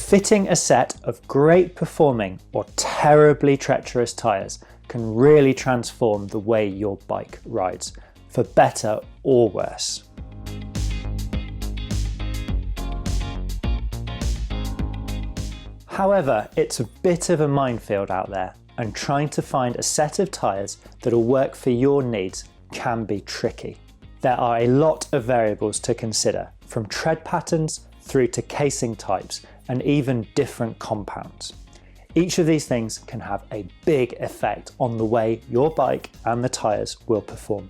Fitting a set of great performing or terribly treacherous tyres can really transform the way your bike rides, for better or worse. However, it's a bit of a minefield out there, and trying to find a set of tyres that'll work for your needs can be tricky. There are a lot of variables to consider, from tread patterns through to casing types and even different compounds. Each of these things can have a big effect on the way your bike and the tyres will perform.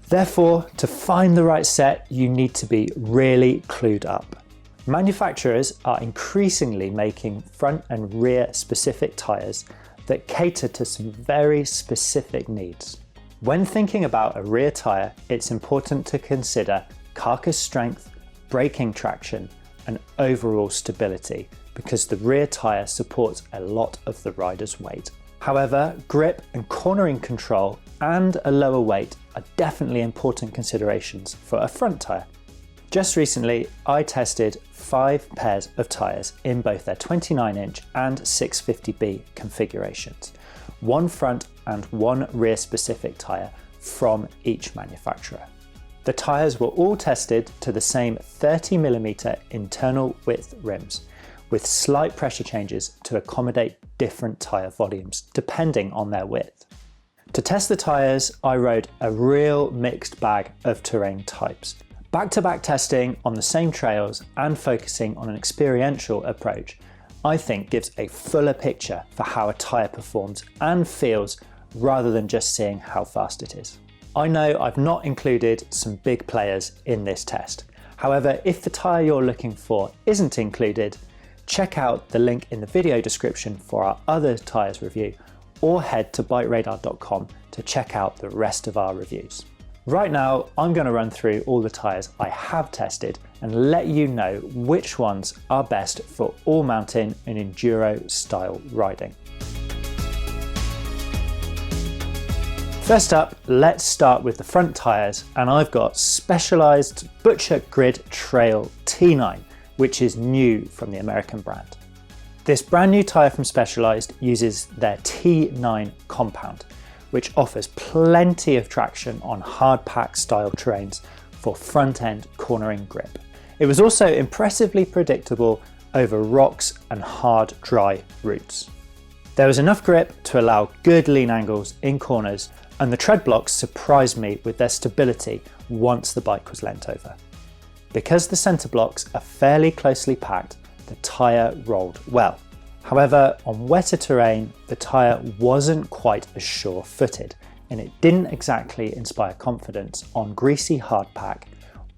Therefore, to find the right set, you need to be really clued up. Manufacturers are increasingly making front and rear specific tyres that cater to some very specific needs. When thinking about a rear tyre, it's important to consider carcass strength, braking traction, and overall stability, because the rear tyre supports a lot of the rider's weight. However, grip and cornering control and a lower weight are definitely important considerations for a front tyre. Just recently, I tested 5 pairs of tyres in both their 29-inch and 650B configurations, one front and one rear specific tyre from each manufacturer. The tyres were all tested to the same 30mm internal width rims, with slight pressure changes to accommodate different tyre volumes depending on their width. To test the tyres, I rode a real mixed bag of terrain types. Back-to-back testing on the same trails and focusing on an experiential approach, I think gives a fuller picture for how a tyre performs and feels rather than just seeing how fast it is. I know I've not included some big players in this test. However, if the tyre you're looking for isn't included, check out the link in the video description for our other tyres review, or head to BikeRadar.com to check out the rest of our reviews. Right now, I'm going to run through all the tyres I have tested and let you know which ones are best for all mountain and enduro style riding. First up, let's start with the front tyres, and I've got Specialized Butcher Grid Trail T9, which is new from the American brand. This brand new tyre from Specialized uses their T9 compound, which offers plenty of traction on hard pack style terrains for front end cornering grip. It was also impressively predictable over rocks and hard dry routes. There was enough grip to allow good lean angles in corners, and the tread blocks surprised me with their stability once the bike was leant over. Because the centre blocks are fairly closely packed, the tyre rolled well. However, on wetter terrain, the tyre wasn't quite as sure-footed, and it didn't exactly inspire confidence on greasy hardpack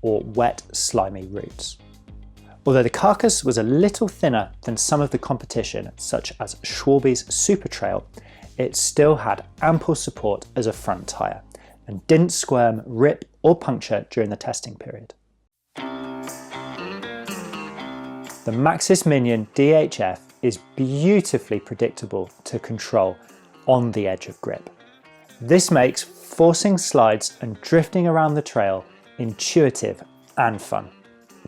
or wet, slimy routes. Although the carcass was a little thinner than some of the competition, such as Schwalbe's Super Trail, it still had ample support as a front tyre, and didn't squirm, rip or puncture during the testing period. The Maxxis Minion DHF is beautifully predictable to control on the edge of grip. This makes forcing slides and drifting around the trail intuitive and fun.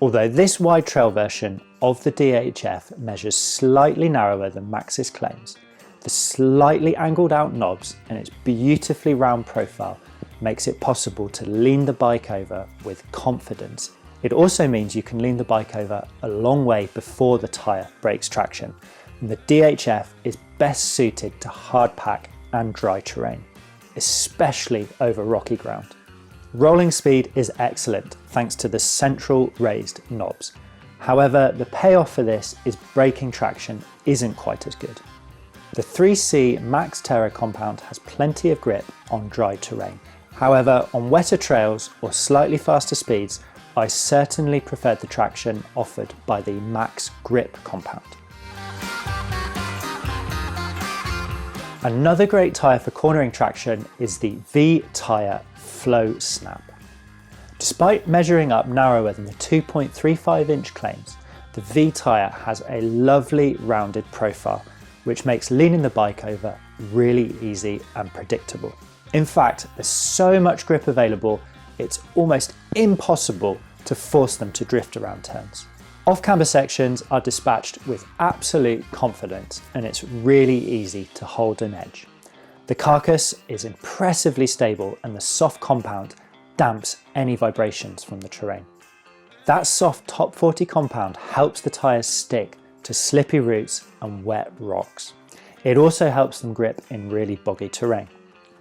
Although this wide trail version of the DHF measures slightly narrower than Maxxis claims, the slightly angled out knobs and its beautifully round profile makes it possible to lean the bike over with confidence. It also means you can lean the bike over a long way before the tyre breaks traction, and the DHF is best suited to hard pack and dry terrain, especially over rocky ground. Rolling speed is excellent thanks to the central raised knobs. However, the payoff for this is braking traction isn't quite as good. The 3C Max Terra compound has plenty of grip on dry terrain. However, on wetter trails or slightly faster speeds, I certainly preferred the traction offered by the Max Grip compound. Another great tyre for cornering traction is the V-Tyre Flow Snap. Despite measuring up narrower than the 2.35-inch claims, the V-Tyre has a lovely rounded profile, which makes leaning the bike over really easy and predictable. In fact, there's so much grip available, it's almost impossible to force them to drift around turns. Off-camber sections are dispatched with absolute confidence, and it's really easy to hold an edge. The carcass is impressively stable, and the soft compound damps any vibrations from the terrain. That soft top 40 compound helps the tyres stick to slippy roots and wet rocks. It also helps them grip in really boggy terrain.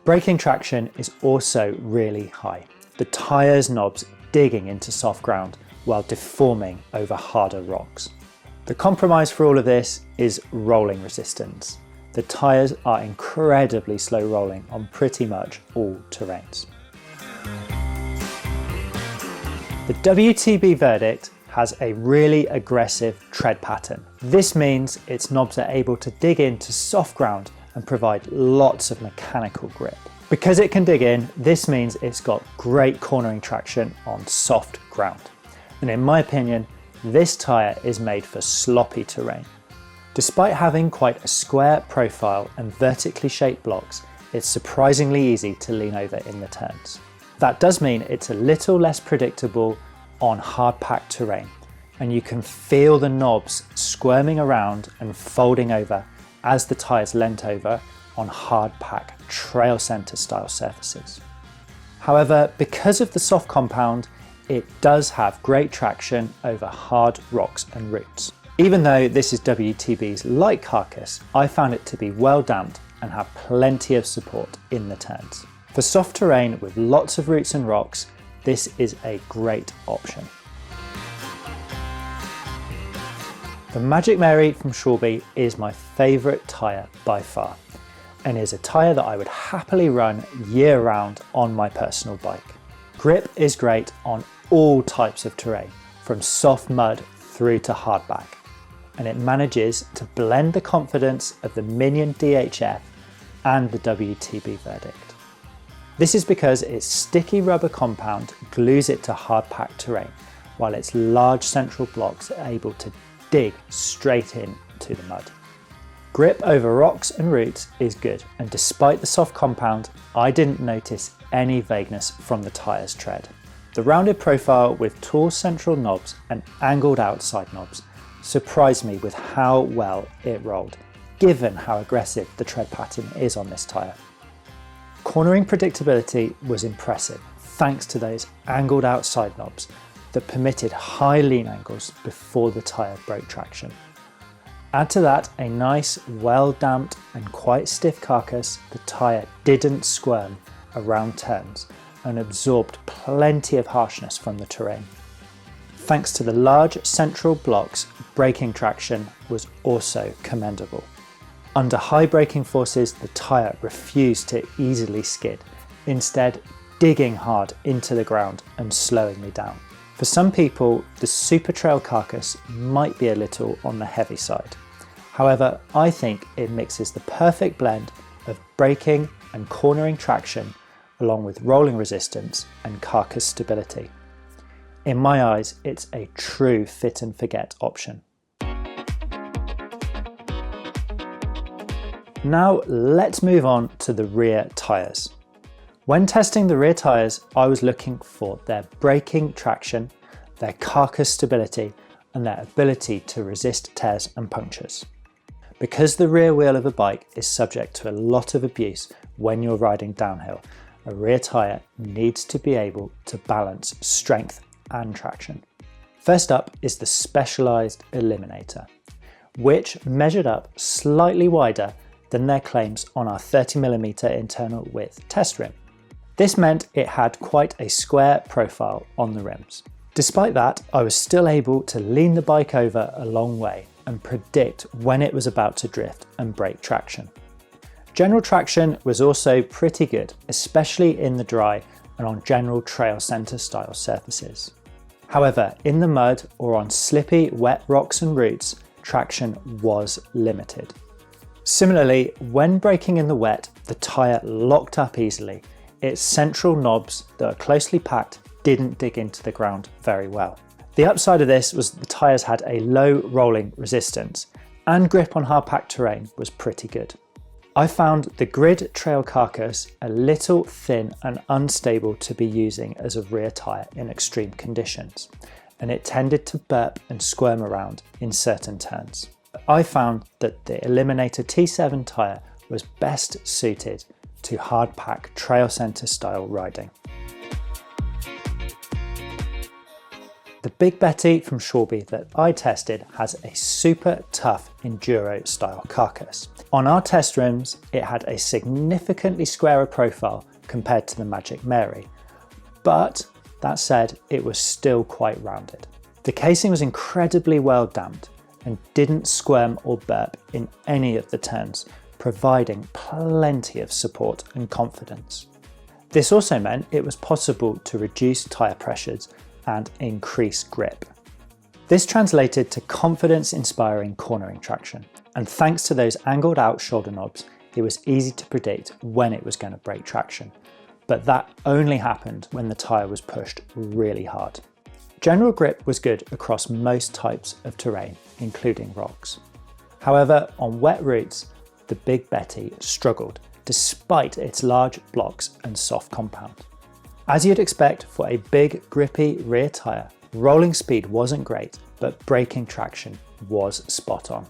Braking traction is also really high, the tyres' knobs digging into soft ground while deforming over harder rocks. The compromise for all of this is rolling resistance. The tyres are incredibly slow rolling on pretty much all terrains. The WTB Verdict has a really aggressive tread pattern. This means its knobs are able to dig into soft ground and provide lots of mechanical grip. Because it can dig in, this means it's got great cornering traction on soft ground. And in my opinion, this tyre is made for sloppy terrain. Despite having quite a square profile and vertically shaped blocks, it's surprisingly easy to lean over in the turns. That does mean it's a little less predictable on hard-packed terrain, and you can feel the knobs squirming around and folding over as the tyres lent over on hard-packed trail centre style surfaces. However, because of the soft compound, it does have great traction over hard rocks and roots. Even though this is WTB's light carcass, I found it to be well damped and have plenty of support in the turns. For soft terrain with lots of roots and rocks, this is a great option. The Magic Mary from Shawby is my favourite tyre by far, and is a tyre that I would happily run year round on my personal bike. Grip is great on all types of terrain, from soft mud through to hardback, and it manages to blend the confidence of the Minion DHF and the WTB Verdict. This is because its sticky rubber compound glues it to hard-packed terrain, while its large central blocks are able to dig straight into the mud. Grip over rocks and roots is good, and despite the soft compound, I didn't notice any vagueness from the tyre's tread. The rounded profile with tall central knobs and angled outside knobs surprised me with how well it rolled, given how aggressive the tread pattern is on this tyre. Cornering predictability was impressive thanks to those angled outside knobs that permitted high lean angles before the tyre broke traction. Add to that a nice, well-damped and quite stiff carcass, the tyre didn't squirm around turns and absorbed plenty of harshness from the terrain. Thanks to the large central blocks, braking traction was also commendable. Under high braking forces, the tyre refused to easily skid, instead digging hard into the ground and slowing me down. For some people, the Super Trail carcass might be a little on the heavy side. However, I think it mixes the perfect blend of braking and cornering traction along with rolling resistance and carcass stability. In my eyes, it's a true fit and forget option. Now let's move on to the rear tyres. When testing the rear tyres, I was looking for their braking traction, their carcass stability, and their ability to resist tears and punctures. Because the rear wheel of a bike is subject to a lot of abuse when you're riding downhill, a rear tyre needs to be able to balance strength and traction. First up is the Specialized Eliminator, which measured up slightly wider than their claims on our 30mm internal width test rim. This meant it had quite a square profile on the rims. Despite that, I was still able to lean the bike over a long way and predict when it was about to drift and break traction. General traction was also pretty good, especially in the dry and on general trail centre style surfaces. However, in the mud or on slippy, wet rocks and roots, traction was limited. Similarly, when braking in the wet, the tyre locked up easily. Its central knobs that are closely packed didn't dig into the ground very well. The upside of this was the tyres had a low rolling resistance, and grip on hard-packed terrain was pretty good. I found the grid trail carcass a little thin and unstable to be using as a rear tyre in extreme conditions, and it tended to burp and squirm around in certain turns. I found that the Eliminator T7 tyre was best suited to hard-pack trail centre style riding. The Big Betty from Shawby that I tested has a super tough Enduro style carcass. On our test rims, it had a significantly squarer profile compared to the Magic Mary, but that said, it was still quite rounded. The casing was incredibly well damped and didn't squirm or burp in any of the turns, providing plenty of support and confidence. This also meant it was possible to reduce tyre pressures and increase grip. This translated to confidence-inspiring cornering traction, and thanks to those angled out shoulder knobs, it was easy to predict when it was going to break traction. But that only happened when the tyre was pushed really hard. General grip was good across most types of terrain, including rocks. However, on wet routes, the Big Betty struggled, despite its large blocks and soft compound. As you'd expect for a big, grippy rear tyre, rolling speed wasn't great, but braking traction was spot on.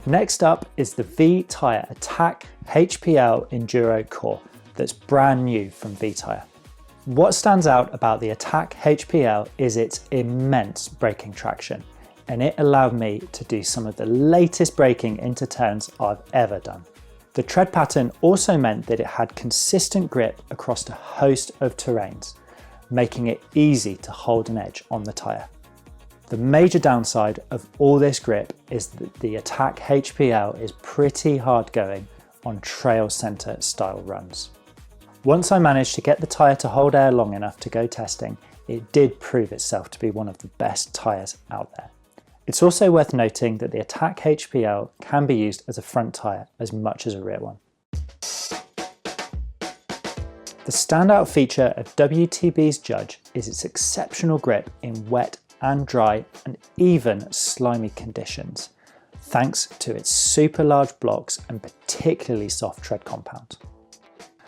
Next up is the V-Tyre Attack HPL Enduro Core that's brand new from V-Tyre. What stands out about the Attack HPL is its immense braking traction, and it allowed me to do some of the latest braking into turns I've ever done. The tread pattern also meant that it had consistent grip across a host of terrains, making it easy to hold an edge on the tyre. The major downside of all this grip is that the Attack HPL is pretty hard going on trail centre style runs. Once I managed to get the tyre to hold air long enough to go testing, it did prove itself to be one of the best tyres out there. It's also worth noting that the Attack HPL can be used as a front tyre as much as a rear one. The standout feature of WTB's Judge is its exceptional grip in wet and dry and even slimy conditions, thanks to its super large blocks and particularly soft tread compound.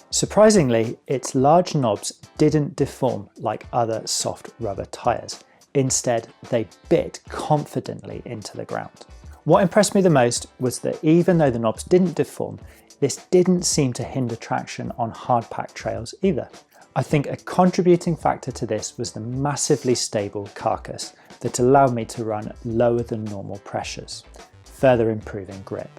Surprisingly, its large knobs didn't deform like other soft rubber tyres. Instead, they bit confidently into the ground. What impressed me the most was that even though the knobs didn't deform, this didn't seem to hinder traction on hard-packed trails either. I think a contributing factor to this was the massively stable carcass that allowed me to run lower than normal pressures, further improving grip.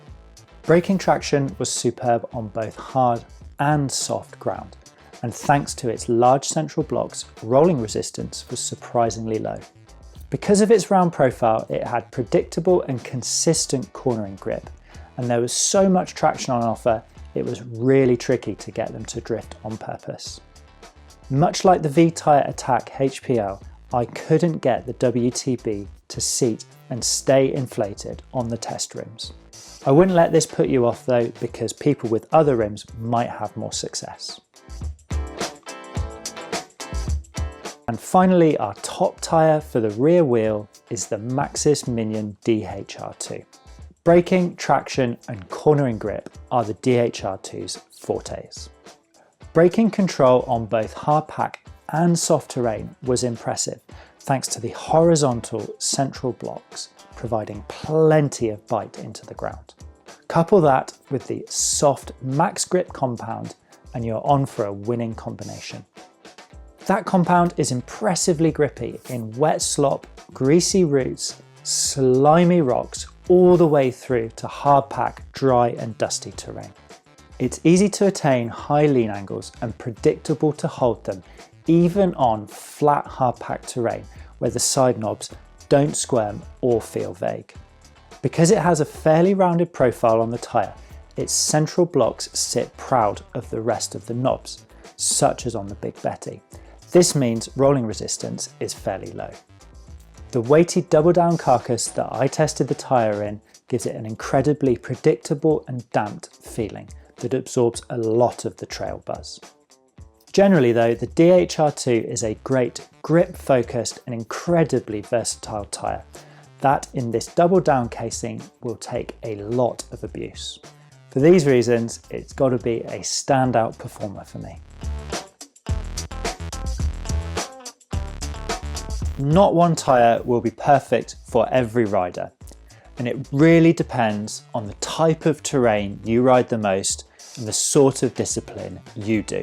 Braking traction was superb on both hard and soft ground, and thanks to its large central blocks, rolling resistance was surprisingly low. Because of its round profile, it had predictable and consistent cornering grip, and there was so much traction on offer, it was really tricky to get them to drift on purpose. Much like the V-Tyre Attack HPL, I couldn't get the WTB to seat and stay inflated on the test rims. I wouldn't let this put you off though, because people with other rims might have more success. And finally, our top tyre for the rear wheel is the Maxxis Minion DHR2. Braking, traction and cornering grip are the DHR2's fortes. Braking control on both hard-pack and soft terrain was impressive, thanks to the horizontal central blocks providing plenty of bite into the ground. Couple that with the soft max grip compound and you're on for a winning combination. That compound is impressively grippy in wet slop, greasy routes, slimy rocks, all the way through to hard-pack, dry and dusty terrain. It's easy to attain high lean angles and predictable to hold them even on flat hard-packed terrain where the side knobs don't squirm or feel vague. Because it has a fairly rounded profile on the tyre, its central blocks sit proud of the rest of the knobs, such as on the Big Betty. This means rolling resistance is fairly low. The weighty double down carcass that I tested the tyre in gives it an incredibly predictable and damped feeling that absorbs a lot of the trail buzz. Generally though, the DHR2 is a great grip focused and incredibly versatile tyre that in this double down casing will take a lot of abuse. For these reasons, it's got to be a standout performer for me. Not one tyre will be perfect for every rider, and it really depends on the type of terrain you ride the most and the sort of discipline you do.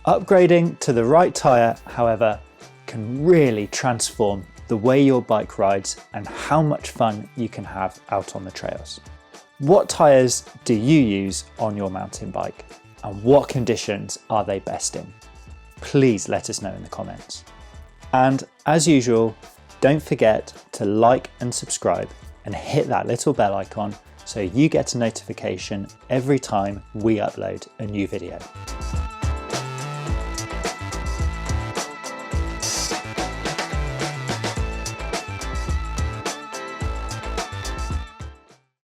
Upgrading to the right tyre, however, can really transform the way your bike rides and how much fun you can have out on the trails. What tyres do you use on your mountain bike, and what conditions are they best in? Please let us know in the comments. And as usual, don't forget to like and subscribe and hit that little bell icon so you get a notification every time we upload a new video.